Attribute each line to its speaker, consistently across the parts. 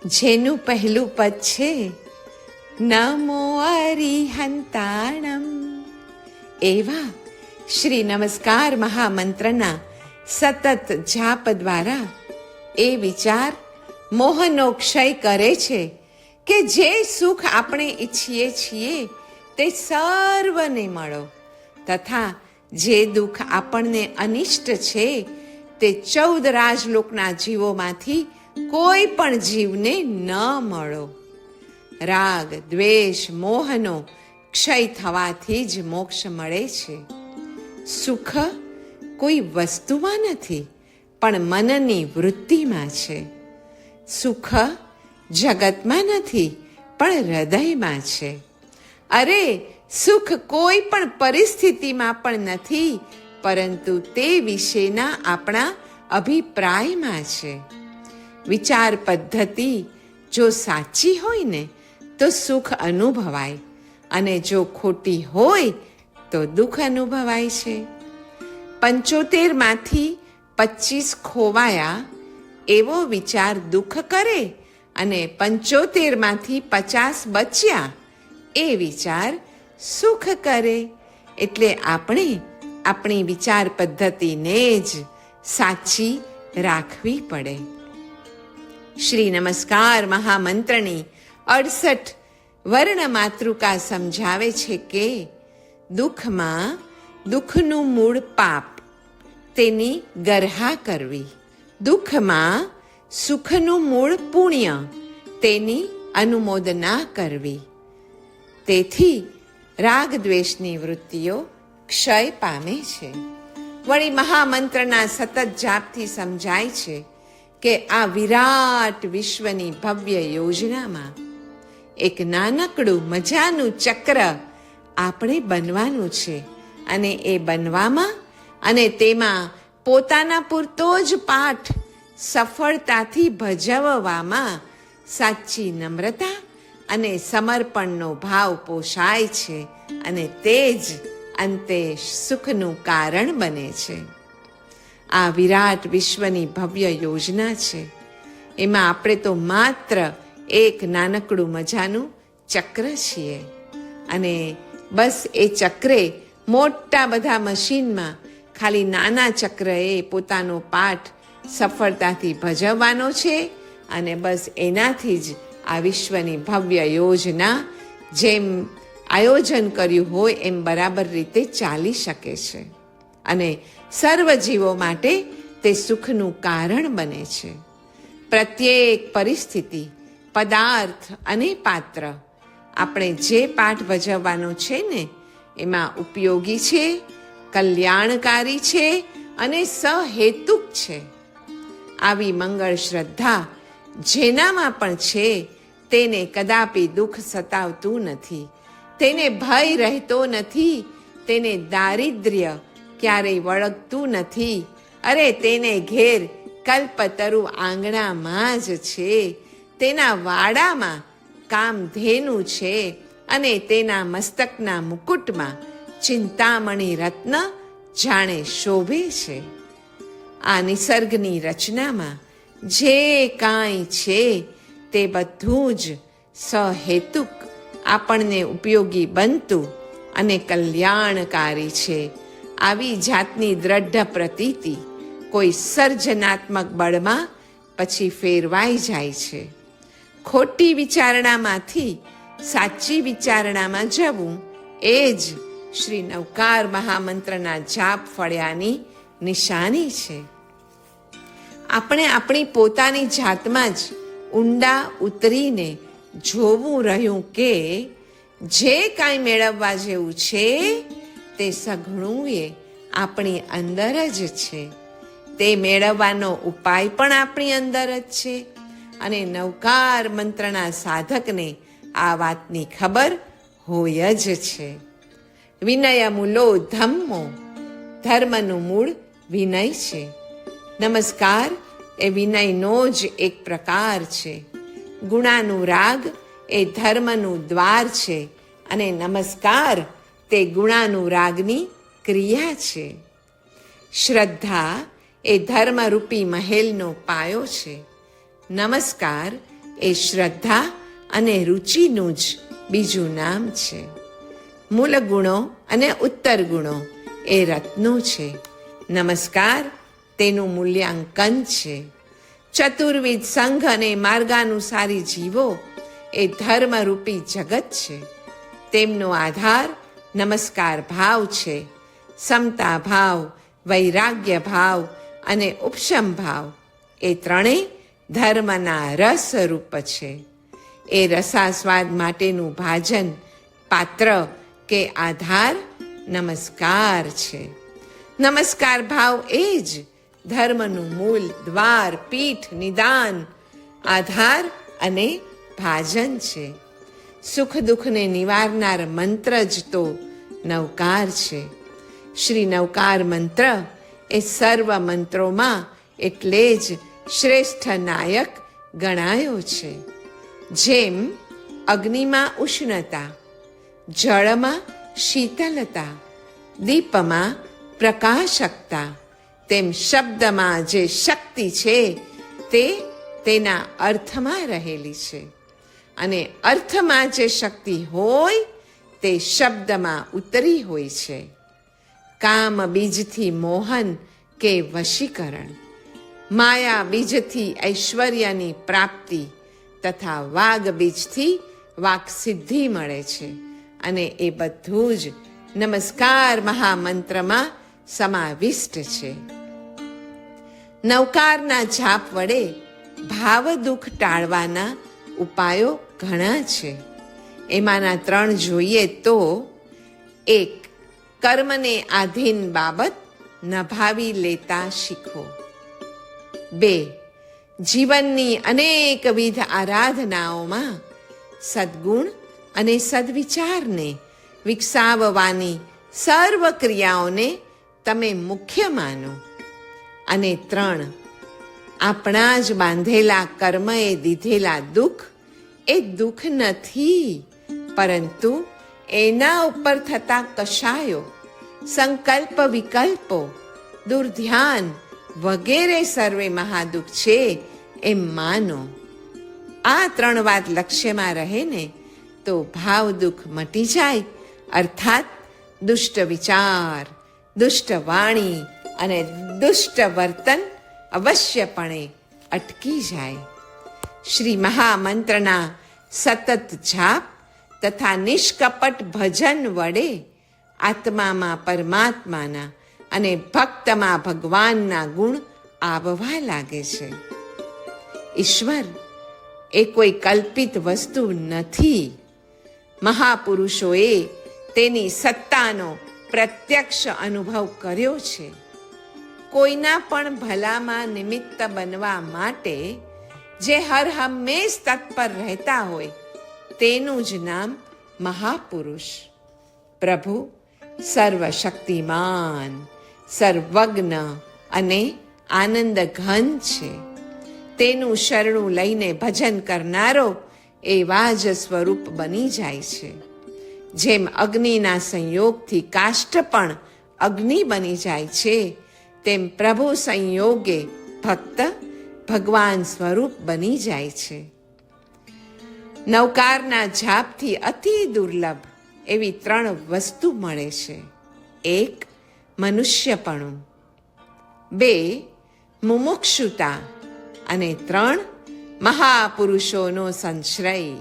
Speaker 1: જેનું પહેલું પદ છે નમો અરિહંતાણમ, એવા શ્રી નમસ્કાર મહામંત્રના સતત જાપ દ્વારા એ વિચાર મોહનો ક્ષય કરે છે કે જે સુખ આપણે ઈચ્છીએ છીએ તે સર્વને મળો, તથા જે દુઃખ આપણને અનિષ્ટ છે તે 14 રાજલોકના જીવોમાંથી કોઈ પણ જીવને ન મળો. રાગ, દ્વેષ, મોહનો ક્ષય થવાથી જ મોક્ષ મળે છે. સુખ કોઈ વસ્તુમાં નથી, પણ મનની વૃત્તિમાં છે. સુખ જગતમાં નથી, પણ હૃદયમાં છે. અરે, સુખ કોઈ પણ પરિસ્થિતિમાં પણ નથી, પરંતુ તે વિશેના આપણા અભિપ્રાયમાં છે. વિચાર પદ્ધતિ જો સાચી હોય ને તો સુખ અનુભવાય, અને જો ખોટી હોય તો દુઃખ અનુભવાય છે. 75માંથી 25 ખોવાયા એવો વિચાર દુઃખ કરે, અને 75માંથી 50 બચ્યા એ વિચાર સુખ કરે. એટલે આપણે આપણી વિચાર પદ્ધતિને જ સાચી રાખવી પડે. શ્રી નમસ્કાર મહામંત્રની 68 વર્ણ માતૃકા સમજાવે છે કે દુઃખમાં દુઃખનું મૂળ પાપ, તેની ગરહા કરવી. દુઃખમાં સુખનું મૂળ પુણ્ય, તેની અનુમોદના કરવી. તેથી રાગ દ્વેષની વૃત્તિઓ ક્ષય પામે છે. વળી મહામંત્રના સતત જાપથી સમજાય છે કે આ વિરાટ વિશ્વની ભવ્ય યોજનામાં એક નાનકડું મજાનું ચક્ર આપણે બનવાનું છે, અને એ બનવામાં અને તેમાં પોતાના પૂરતો જ પાઠ સફળતાથી ભજવવામાં સાચી નમ્રતા અને સમર્પણનો ભાવ પોષાય છે, અને તે જ અંતે સુખનું કારણ બને છે. આ વિરાટ વિશ્વની ભવ્ય યોજના છે. એમાં આપણે તો માત્ર એક નાનકડું મજાનું ચક્ર છીએ, અને બસ એ ચક્રે મોટા બધા મશીનમાં ખાલી નાના ચક્રએ પોતાનો પાઠ સફળતાથી ભજવવાનો છે, અને બસ એનાથી જ આ વિશ્વની ભવ્ય યોજના જેમ આયોજન કર્યું હોય એમ બરાબર રીતે ચાલી શકે છે, અને સર્વ જીવો માટે તે સુખનું કારણ બને છે. પ્રત્યેક પરિસ્થિતિ, પદાર્થ અને પાત્ર આપણે જે પાઠ ભજવવાનો છે ને એમાં ઉપયોગી છે, કલ્યાણકારી છે અને સહેતુક છે. આવી મંગળ શ્રદ્ધા જેનામાં પણ છે તેને કદાપી દુઃખ સતાવતું નથી, તેને ભય રહેતો નથી, તેને દારિદ્ર્ય ક્યારેય વળગતું નથી. અરે, તેને ઘેર કલ્પતરુ આંગણામાં જ છે, તેના વાડામાં કામધેનુ છે, અને તેના મસ્તકના મુકુટમાં ચિંતામણી રત્ન જાણે શોભે છે. આ નિસર્ગની રચનામાં જે કાંઈ છે તે બધું જ સહેતુક, આપણને ઉપયોગી બનતું અને કલ્યાણકારી છે. આવી જાતની દ્રઢ પ્રતીતિ કોઈ સર્જનાત્મક બળમાં પછી ફેરવાઈ જાય છે. ખોટી વિચારણામાંથી સાચી વિચારણામાં જવું એ જ શ્રી નવકાર મહામંત્રના જાપ ફળ્યાની નિશાની છે. આપણે આપણી પોતાની જાતમાં જ ઊંડા ઉતરીને જોવું રહ્યું કે જે કાંઈ મેળવવા જેવું છે તે સઘળું એ આપણી અંદર જ છે. તે મેળવવાનો ઉપાય પણ આપણી અંદર જ છે, અને નવકાર મંત્રના સાધકને આ વાતની ખબર હોય જ છે. વિનય મૂલો ધમ્મો, ધર્મનું મૂળ વિનય છે. નમસ્કાર એ વિનયનો જ એક પ્રકાર છે. ગુણાનુરાગ એ ધર્મનું દ્વાર છે, અને નમસ્કાર તે ગુણાનુરાગની ક્રિયા છે. શ્રદ્ધા એ ધર્મરૂપી મહેલનો પાયો છે. નમસ્કાર એ શ્રદ્ધા અને રુચિનું જ બીજું નામ છે. મૂળ ગુણો અને ઉત્તર ગુણો એ રત્નો છે. નમસ્કાર તેનું મૂલ્યાંકન છે. ચતુર્વિધ સંઘ અને માર્ગાનુસારી જીવો એ ધર્મરૂપી જગત છે. તેમનો આધાર નમસ્કાર ભાવ છે. સમતા ભાવ, વૈરાગ્ય ભાવ અને ઉપશમ ભાવ એ ત્રણેય ધર્મના રસરૂપ છે. એ રસાસ્વાદ માટેનું ભાજન, પાત્ર કે આધાર નમસ્કાર છે. નમસ્કાર ભાવ એ જ ધર્મનું મૂળ, દ્વાર, પીઠ, નિદાન, આધાર અને ભાજન છે. સુખ દુઃખને નિવારનાર મંત્ર જ તો નવકાર છે. શ્રી નવકાર મંત્ર એ સર્વ મંત્રોમાં એટલે જ શ્રેષ્ઠ નાયક ગણાયો છે. જેમ અગ્નિમાં ઉષ્ણતા, જળમાં શીતલતા, દીપમાં પ્રકાશકતા, તેમ શબ્દમાં જે શક્તિ છે તે તેના અર્થમાં રહેલી છે. અને અર્થમાં જે શક્તિ હોય તે શબ્દમાં ઉતરી હોય છે. કામ બીજથી મોહન કે વશીકરણ, માયા બીજથી ઐશ્વર્યની પ્રાપ્તિ તથા વાગ બીજથી વાક્સિદ્ધિ મળે છે. અને એ બધું જ નમસ્કાર મહામંત્રમાં સમાવિષ્ટ છે. નવકારના જાપ વડે ભાવ દુઃખ ટાળવાના ઉપાયો ઘણા છે. એમાંના 3 જોઈએ તો: 1. કર્મને આધીન બાબત નભાવી લેતા શીખો. 2. જીવનની અનેકવિધ આરાધનાઓમાં સદ્ગુણ અને સદ્વિચારને વિકસાવવાની સર્વ ક્રિયાઓને તમે મુખ્ય માનો. અને 3. આપણા જ બાંધેલા કર્મએ દીધેલા દુઃખ એ દુઃખ નથી, પરંતુ એના ઉપર થતા કશાયો, સંકલ્પ વિકલ્પો, દુર્ધ્યાન વગેરે સર્વે મહાદુઃખ છે એમ માનો. આ 3 વાત લક્ષ્યમાં રહે ને તો ભાવ દુઃખ મટી જાય, અર્થાત દુષ્ટ વિચાર, દુષ્ટ વાણી અને દુષ્ટ વર્તન અવશ્યપણે અટકી જાય. શ્રી મહામંત્રના સતત જાપ તથા નિષ્કપટ ભજન વડે આત્મામાં પરમાત્માના અને ભક્તમાં ભગવાનના ગુણ આવવા લાગે છે. ઈશ્વર એ કોઈ કલ્પિત વસ્તુ નથી. મહાપુરુષોએ તેની સત્તાનો પ્રત્યક્ષ અનુભવ કર્યો છે. કોઈના પણ ભલામાં નિમિત્ત બનવા માટે જે હર હંમેશ તત્પર રહેતા હોય તેનું જ નામ મહાપુરુષ. પ્રભુ સર્વશક્તિમાન, સર્વજ્ઞ અને આનંદ ઘન છે. તેનું શરણું લઈને ભજન કરનારો એવા જ સ્વરૂપ બની જાય છે. જેમ અગ્નિના સંયોગથી કાષ્ઠ પણ અગ્નિ બની જાય છે, તેમ પ્રભુ સંયોગે ભક્ત ભગવાન સ્વરૂપ બની જાય છે. નવકારના જાપથી અતિ દુર્લભ એવી 3 વસ્તુ મળે છે. 1. મનુષ્યપણું, 2. મુમુક્ષુતા અને 3. મહાપુરુષોનો સંશ્રય.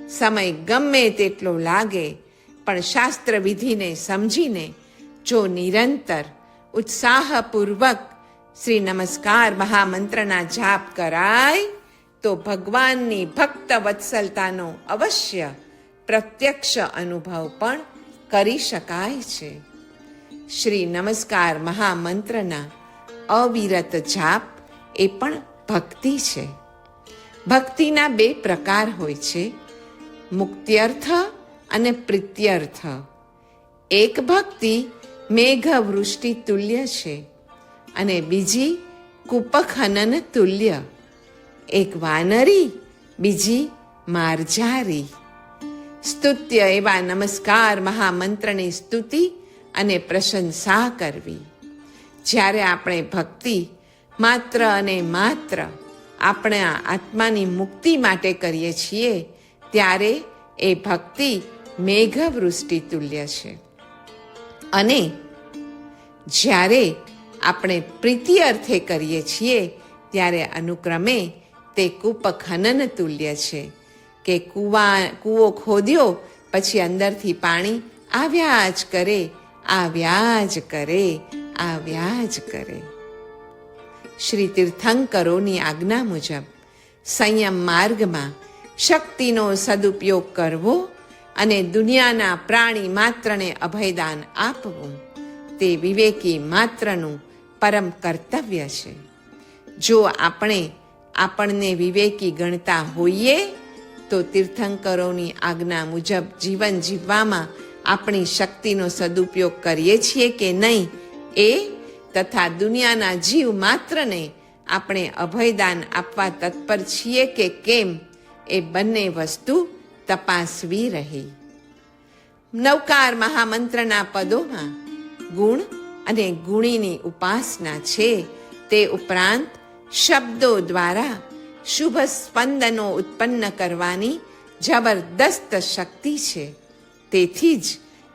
Speaker 1: સમય ગમે તેટલો લાગે પણ શાસ્ત્ર વિધિને સમજીને જો નિરંતર ઉત્સાહપૂર્વક શ્રી નમસ્કાર મહામંત્રના જાપ કરાય તો ભગવાનની ભક્ત વત્સલતાનો અવશ્ય પ્રત્યક્ષ અનુભવ પણ કરી શકાય છે. શ્રી નમસ્કાર મહામંત્રના અવિરત જાપ એ પણ ભક્તિ છે. ભક્તિના 2 પ્રકાર હોય છે, મુક્ત્યર્થ અને પ્રીત્યર્થ. એક ભક્તિ મેઘવૃષ્ટિ તુલ્ય છે અને બીજી કૂપખનન તુલ્ય. એક વાનરી, બીજી માર્જારી. સ્તુત્ય એવા નમસ્કાર મહામંત્રની સ્તુતિ અને પ્રશંસા કરવી. જ્યારે આપણે ભક્તિ માત્ર અને માત્ર આપણા આત્માની મુક્તિ માટે કરીએ છીએ ત્યારે એ ભક્તિ મેઘવૃષ્ટિ તુલ્ય છે. અને જ્યારે આપણે પ્રીતિ અર્થે કરીએ છીએ ત્યારે અનુક્રમે તે કૂપ ખનન તુલ્ય છે કે કૂવો ખોદ્યો પછી અંદરથી પાણી આવ્યા જ કરે, આવ્યા જ કરે, આવ્યા જ કરે. શ્રી તીર્થંકરોની આજ્ઞા મુજબ સંયમ માર્ગમાં શક્તિનો સદુપયોગ કરવો અને દુનિયાના પ્રાણી માત્રને અભયદાન આપવું તે વિવેકી માત્રનું પરમ કર્તવ્ય છે. જો આપણે આપણને વિવેકી ગણતા હોઈએ તો તીર્થંકરોની આજ્ઞા મુજબ જીવન જીવવામાં આપણી શક્તિનો સદુપયોગ કરીએ છીએ કે નહીં એ તથા દુનિયાના જીવ માત્રને આપણે અભયદાન આપવા તત્પર છીએ કે કેમ એ બંને વસ્તુ તપાસવી રહી. નવકાર મહામંત્રના પદોમાં ગુણ અને ગુણીની ઉપાસના છે. તે ઉપરાંત શબ્દો દ્વારા શુભ સ્પંદનો ઉત્પન્ન કરવાની જબરદસ્ત શક્તિ છે. તેથી જ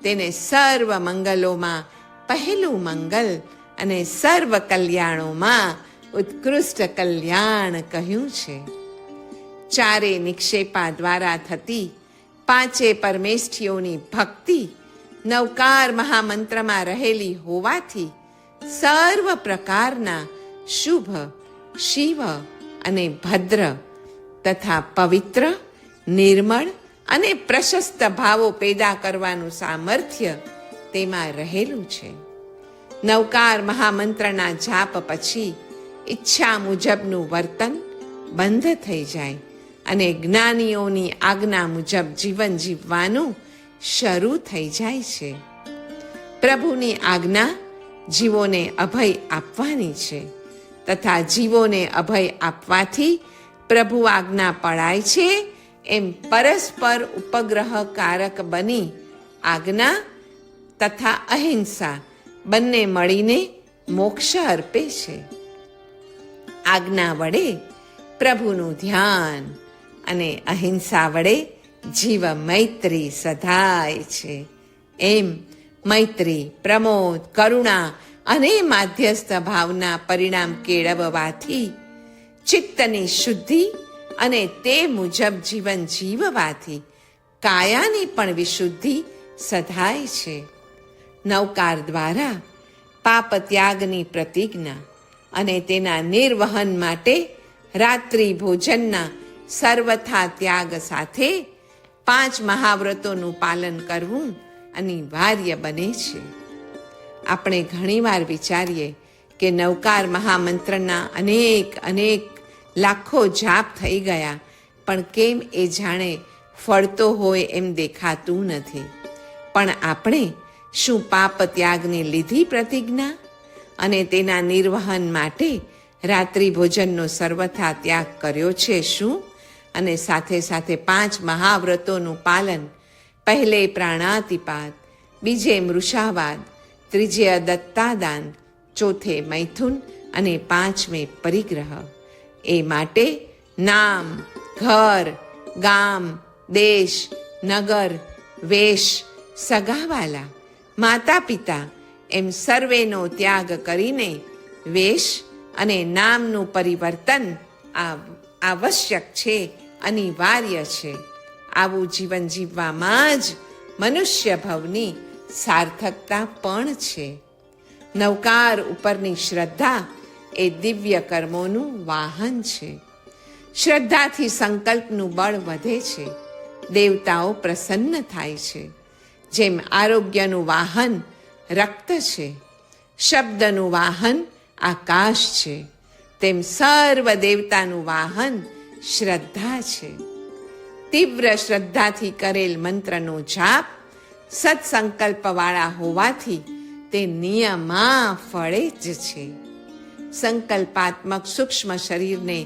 Speaker 1: તેને સર્વ મંગલોમાં પહેલું મંગલ અને સર્વ કલ્યાણોમાં ઉત્કૃષ્ટ કલ્યાણ કહ્યું છે. ચારે નિક્ષેપા દ્વારા થતી પાંચે પરમેષ્ઠીઓની ભક્તિ નવકાર મહામંત્રમાં રહેલી હોવાથી સર્વ પ્રકારના શુભ, શિવ અને ભદ્ર તથા પવિત્ર, નિર્મળ અને પ્રશસ્ત ભાવો પેદા કરવાનું સામર્થ્ય તેમાં રહેલું છે. નવકાર મહામંત્રના જાપ પછી ઈચ્છા મુજબનું વર્તન બંધ થઈ જાય અને જ્ઞાનીઓની આજ્ઞા મુજબ જીવન જીવવાનું શરૂ થઈ જાય છે. પ્રભુની આજ્ઞા જીવોને અભય આપવાની છે તથા જીવોને અભય આપવાથી પ્રભુ આજ્ઞા પળાય છે એમ પરસ્પર ઉપગ્રહકારક બની આજ્ઞા તથા અહિંસા બંને મળીને મોક્ષ અર્પે છે. આજ્ઞા વડે પ્રભુનું ધ્યાન અને અહિંસા વડે જીવ મૈત્રી સધાય છે. એમ મૈત્રી, પ્રમોદ, કરુણા અને માધ્યસ્થ ભાવના પરિણામ કેળવવાથી ચિત્તની શુદ્ધિ અને તે મુજબ જીવન જીવવાથી કાયાની પણ વિશુદ્ધિ સધાય છે. નવકાર દ્વારા પાપ ત્યાગની પ્રતિજ્ઞા અને તેના નિર્વહન માટે રાત્રિ ભોજનના સર્વથા ત્યાગ સાથે 5 મહાવ્રતોનું પાલન કરવું અનિવાર્ય બને છે. આપણે ઘણીવાર વિચારીએ કે નવકાર મહામંત્રના અનેક લાખો જાપ થઈ ગયા પણ કેમ એ જાણે ફળતો હોય એમ દેખાતું નથી. પણ આપણે શું પાપ ત્યાગની લીધી પ્રતિજ્ઞા અને તેના નિર્વહન માટે રાત્રિ ભોજનનો સર્વથા ત્યાગ કર્યો છે શું? અને સાથે સાથે 5 મહાવ્રતોનું પાલન, પહેલે પ્રાણાતિપાત, બીજે મૃષાવાદ, ત્રીજે દત્તાદાન, ચોથે મૈથુન અને 5મે પરિગ્રહ. એ માટે નામ, ઘર, ગામ, દેશ, નગર, વેશ, સગાવાલા, માતા પિતા એમ સર્વેનો ત્યાગ કરીને વેશ અને નામનું પરિવર્તન આવશ્યક છે, અનિવાર્ય છે. આવું જીવન જીવવામાં જ મનુષ્ય ભવની સાર્થકતા પણ છે. નવકાર ઉપરની શ્રદ્ધા એ દિવ્ય કર્મોનું વાહન છે. શ્રદ્ધાથી સંકલ્પનું બળ વધે છે, દેવતાઓ પ્રસન્ન થાય છે. જેમ આરોગ્યનું વાહન રક્ત છે, શબ્દનું વાહન આકાશ છે, તેમ સર્વ દેવતાનું વાહન શ્રદ્ધા છે. તીવ્ર શ્રદ્ધાથી કરેલ મંત્રનો જાપ સત્સંકલ્પવાળા હોવાથી તે નિયમા ફળે જ છે. સંકલ્પાત્મક સૂક્ષ્મ શરીરને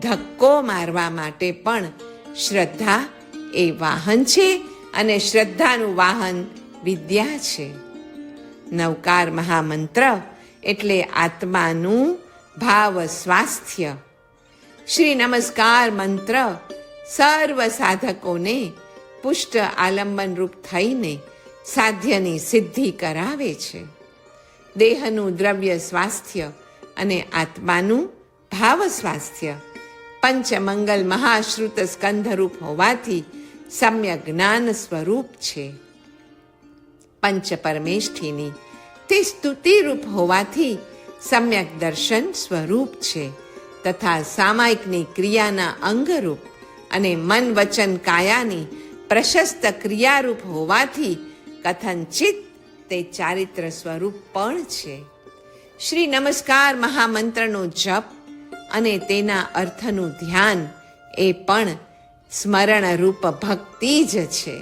Speaker 1: ધક્કો મારવા માટે પણ શ્રદ્ધા એ વાહન છે અને શ્રદ્ધાનું વાહન વિદ્યા છે. નવકાર મહામંત્ર એટલે આત્માનું ભાવ સ્વાસ્થ્ય. શ્રી નમસ્કાર મંત્ર સર્વ સાધકોને પુષ્ટ આલંબન રૂપ થઈને સાધ્યની સિદ્ધિ કરાવે છે. દેહનું દ્રવ્ય સ્વાસ્થ્ય અને આત્માનું ભાવ સ્વાસ્થ્ય પંચમંગલ મહાશ્રુત સ્કંધરૂપ હોવાથી સમ્યક જ્ઞાન સ્વરૂપ છે. પંચ પરમેષ્ઠીની તે સ્તુતિરૂપ હોવાથી સમ્યક દર્શન સ્વરૂપ છે તથા સામાયિકની ક્રિયાના અંગરૂપ અને મન વચન કાયાની પ્રશસ્ત ક્રિયારૂપ હોવાથી કથનચિત તે ચારિત્ર સ્વરૂપ પણ છે. શ્રી નમસ્કાર મહામંત્રનો જપ અને તેના અર્થનું ધ્યાન એ પણ સ્મરણરૂપ ભક્તિ જ છે.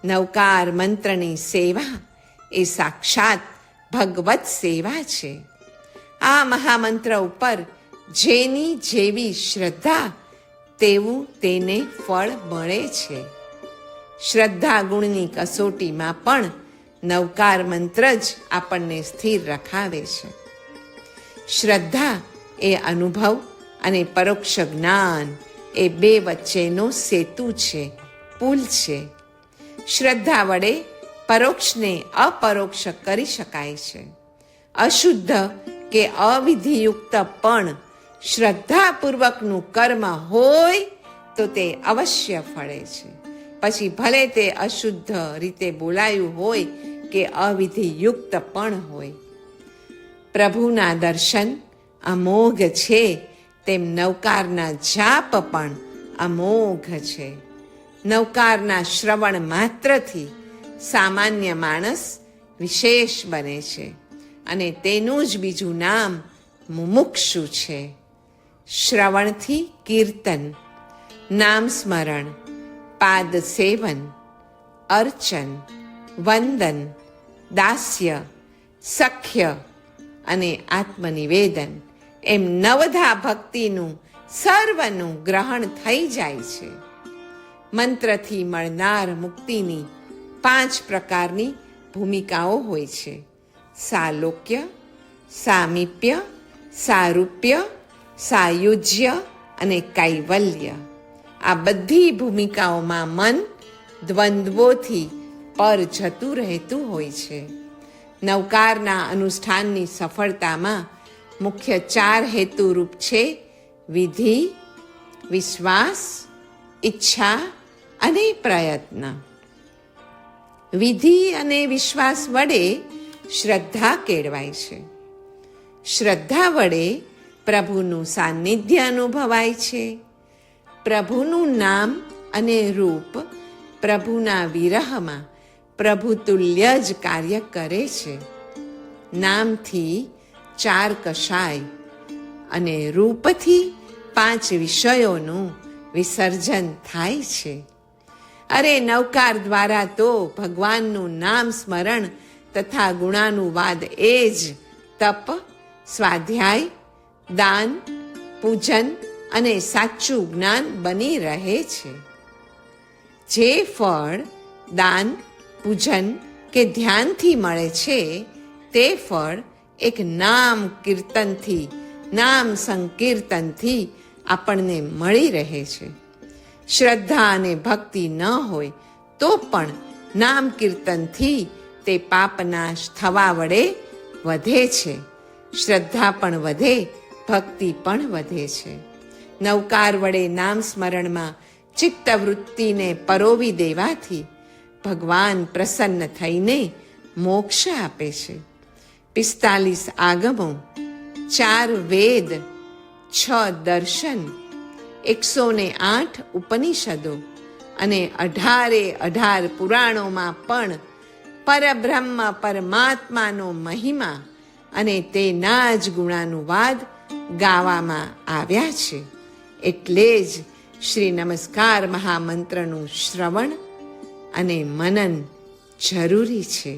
Speaker 1: નવકાર મંત્રની સેવા એ સાક્ષાત ભગવત સેવા છે. આ મહામંત્ર ઉપર જેની જેવી શ્રદ્ધા તેવું તેને ફળ મળે છે. શ્રદ્ધા ગુણની કસોટીમાં પણ નવકાર મંત્ર જ આપણને સ્થિર રખાવે છે. શ્રદ્ધા એ અનુભવ અને પરોક્ષ જ્ઞાન એ બે વચ્ચેનો સેતુ છે, પુલ છે. શ્રદ્ધા વડે પરોક્ષને અપરોક્ષ કરી શકાય છે. અશુદ્ધ કે અવિધિયુક્ત પણ શ્રદ્ધાપૂર્વકનું કર્મ હોય તો તે અવશ્ય ફળે છે. પછી ભલે તે અશુદ્ધ રીતે બોલાયું હોય કે અવિધિયુક્ત પણ હોય. પ્રભુના દર્શન અમોઘ છે તેમ નવકારના જાપ પણ અમોઘ છે. નવકારના શ્રવણ માત્રથી સામાન્ય માણસ વિશેષ બને છે અને તેનું જ બીજું નામ મુમુક્ષુ છે. શ્રવણથી કીર્તન, નામ સ્મરણ, પાદ સેવન, અર્ચન, વંદન, દાસ્ય, સખ્ય અને આત્મનિવેદન એમ નવધા ભક્તિનું સર્વનું ગ્રહણ થઈ જાય છે. મંત્રથી મળનાર મુક્તિની 5 પ્રકારની ભૂમિકાઓ હોય છે: સાલોક્ય, સામીપ્ય, સારૂપ્ય, સાયુજ્ય અને કૈવલ્ય. આ બધી ભૂમિકાઓમાં મન દ્વંદ્વોથી પર જતું રહેતું હોય છે. નવકારના અનુષ્ઠાનની સફળતામાં મુખ્ય 4 હેતુરૂપ છે: વિધિ, વિશ્વાસ, ઈચ્છા અને પ્રયત્ન. વિધિ અને વિશ્વાસ વડે શ્રદ્ધા કેળવાય છે. શ્રદ્ધા વડે પ્રભુનું સાનિધ્ય અનુભવાય છે. પ્રભુનું નામ અને રૂપ પ્રભુના વિરહમાં પ્રભુતુલ્ય જ કાર્ય કરે છે. નામથી 4 કષાય અને રૂપથી 5 વિષયોનું વિસર્જન થાય છે. અરે નવકાર દ્વારા તો ભગવાનનું નામ સ્મરણ તથા ગુણાનુવાદ એ જ તપ, સ્વાધ્યાય, દાન, પૂજન અને સાચું જ્ઞાન બની રહે છે. જે ફળ દાન, પૂજન કે ધ્યાનથી મળે છે તે ફળ એક નામ કીર્તનથી, નામ સંકીર્તનથી આપણને મળી રહે છે. શ્રદ્ધા અને ભક્તિ ન હોય તો પણ નામ કીર્તનથી તે પાપનાશ થવા વડે વધે છે. શ્રદ્ધા પણ વધે, ભક્તિ પણ વધે છે. નવકાર વડે નામ સ્મરણમાં ચિત્તવૃત્તિને પરોવી દેવાથી ભગવાન પ્રસન્ન થઈને મોક્ષ આપે છે. 45 આગમો, 4 વેદ, 6 દર્શન, 108 ઉપનિષદો અને 18 પુરાણોમાં પણ પરબ્રહ્મ પરમાત્માનો મહિમા અને તેના જ ગુણાનુવાદ ગાવામાં આવ્યા છે. એટલે જ શ્રી નમસ્કાર મહામંત્રનું શ્રવણ અને મનન જરૂરી છે.